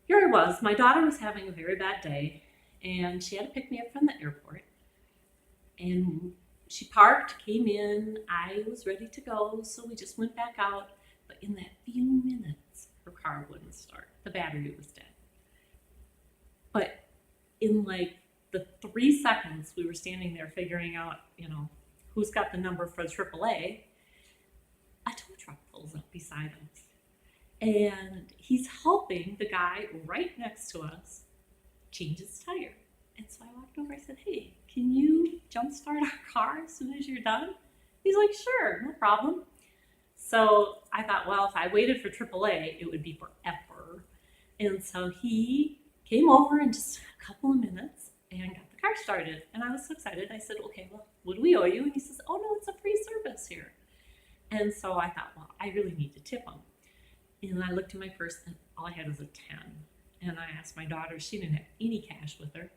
here I was. My daughter was having a very bad day, and she had to pick me up from the airport. And she parked, came in. I was ready to go, so we just went back out. But in that few minutes, her car wouldn't start. The battery was dead. But in like the 3 seconds we were standing there figuring out, who's got the number for AAA, a tow truck pulls up beside us. And he's helping the guy right next to us change his tire. And so I walked over, I said, hey, can you jumpstart our car as soon as you're done? He's like, sure, no problem. So I thought, well, if I waited for AAA, it would be forever. And so he came over in just a couple of minutes and got the car started. And I was so excited. I said, okay, well, what do we owe you? And he says, oh, no, it's a free service here. And so I thought, well, I really need to tip him. And I looked in my purse and all I had was a 10. And I asked my daughter, she didn't have any cash with her.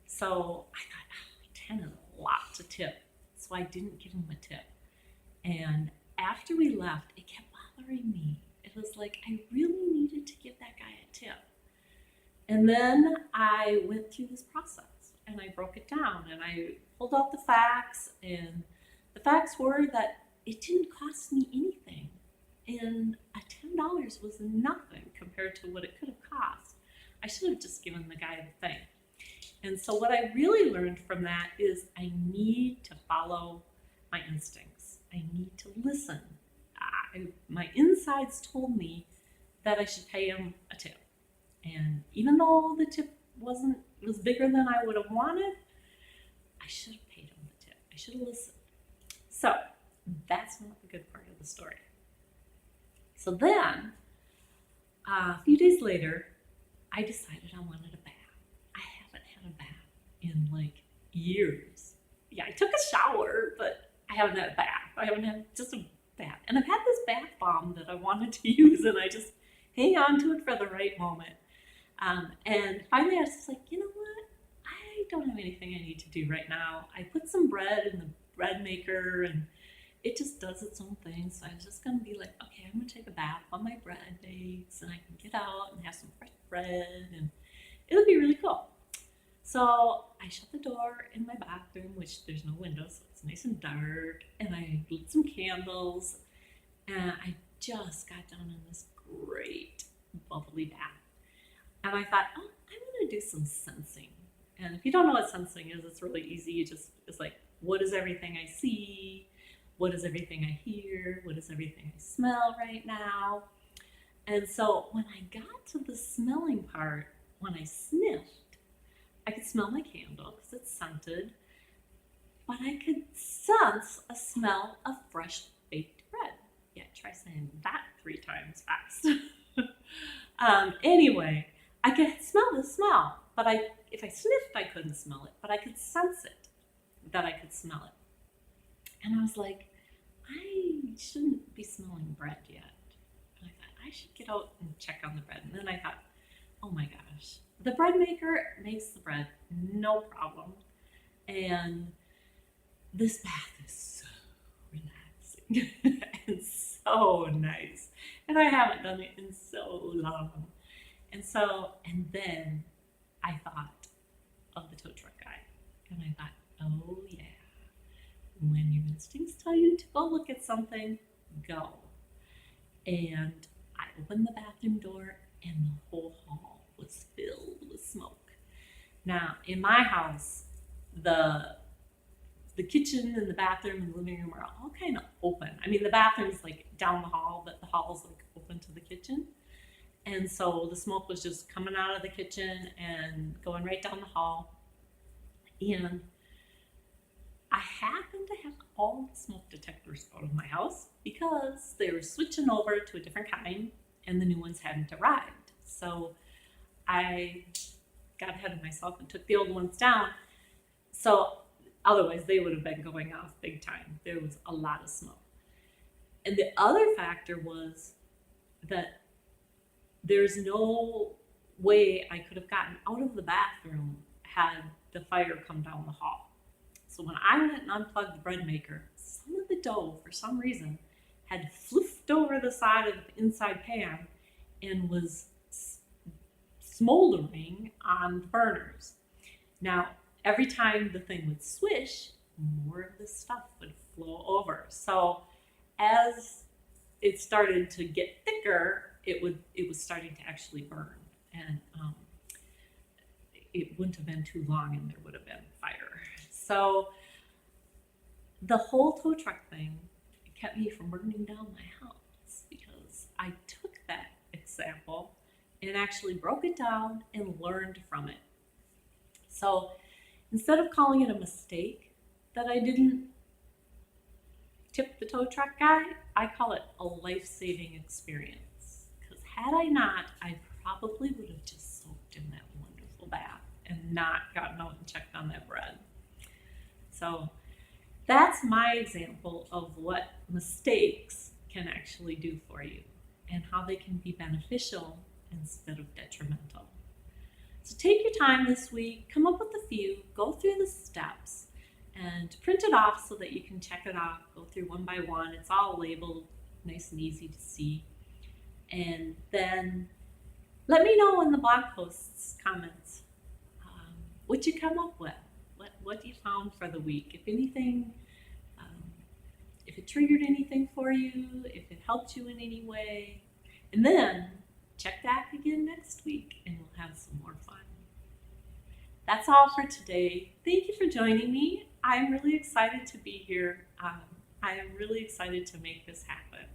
So I thought, oh, 10 is a lot to tip. So I didn't give him a tip. And after we left, it kept bothering me. It was like, I really needed to give that guy a tip. And then I went through this process and I broke it down and I pulled out the facts. And the facts were that it didn't cost me anything. And a $10 was nothing compared to what it could have cost. I should have just given the guy the thing. And so what I really learned from that is I need to follow my instincts. I need to listen. My insides told me that I should pay him a tip. And even though the tip was bigger than I would have wanted, I should have paid him the tip. I should have listened. So that's not the good part of the story. So then, a few days later, I decided I wanted a bath. I haven't had a bath in like years. Yeah, I took a shower, but I haven't had a bath. I haven't had just a bath. And I've had this bath bomb that I wanted to use, and I just hang on to it for the right moment. And finally, I was just like, you know what? I don't have anything I need to do right now. I put some bread in the bread maker, and it just does its own thing. So I was just going to be like, okay, I'm going to take a bath while my bread bakes, and I can get out and have some fresh bread, and it'll be really cool. So I shut the door in my bathroom, which there's no window, so it's nice and dark, and I lit some candles, and I just got down in this great bubbly bath. And I thought, oh, I'm going to do some sensing. And if you don't know what sensing is, it's really easy. It's like, what is everything I see? What is everything I hear? What is everything I smell right now? And so when I got to the smelling part, when I sniffed, I could smell my candle because it's scented, but I could sense a smell of fresh baked bread. Yeah, try saying that 3 times fast. Anyway, I could smell the smell, but if I sniffed, I couldn't smell it, but I could sense it, that I could smell it. And I was like, I shouldn't be smelling bread yet. And I thought, I should get out and check on the bread. And then I thought, oh my gosh, the bread maker makes the bread, no problem. And this bath is so relaxing and so nice. And I haven't done it in so long. And then I thought of the tow truck guy. And I thought, oh yeah, when your instincts tell you to go look at something, go. And I opened the bathroom door and the whole hall was filled with smoke. Now, in my house, the kitchen and the bathroom and the living room are all kind of open. I mean, the bathroom's like down the hall, but the hall's like open to the kitchen. And so the smoke was just coming out of the kitchen and going right down the hall. And I happened to have all the smoke detectors out of my house because they were switching over to a different kind and the new ones hadn't arrived. So I got ahead of myself and took the old ones down. So otherwise they would have been going off big time. There was a lot of smoke. And the other factor was that there's no way I could have gotten out of the bathroom had the fire come down the hall. So when I went and unplugged the bread maker, some of the dough, for some reason, had floofed over the side of the inside pan and was smoldering on the burners. Now, every time the thing would swish, more of the stuff would flow over. So as it started to get thicker, it was starting to actually burn, and it wouldn't have been too long, and there would have been fire. So the whole tow truck thing kept me from burning down my house because I took that example and actually broke it down and learned from it. So instead of calling it a mistake that I didn't tip the tow truck guy, I call it a life-saving experience. Because had I not, I probably would have just soaked in that wonderful bath and not gotten out and checked on that bread. So that's my example of what mistakes can actually do for you and how they can be beneficial instead of detrimental. So take your time this week, come up with a few, go through the steps, and print it off so that you can check it off, go through one by one. It's all labeled, nice and easy to see. And then let me know in the blog posts comments what you come up with, what you found for the week. If anything, if it triggered anything for you, if it helped you in any way. And then check back again next week and we'll have some more fun. That's all for today. Thank you for joining me. I'm really excited to be here. I am really excited to make this happen.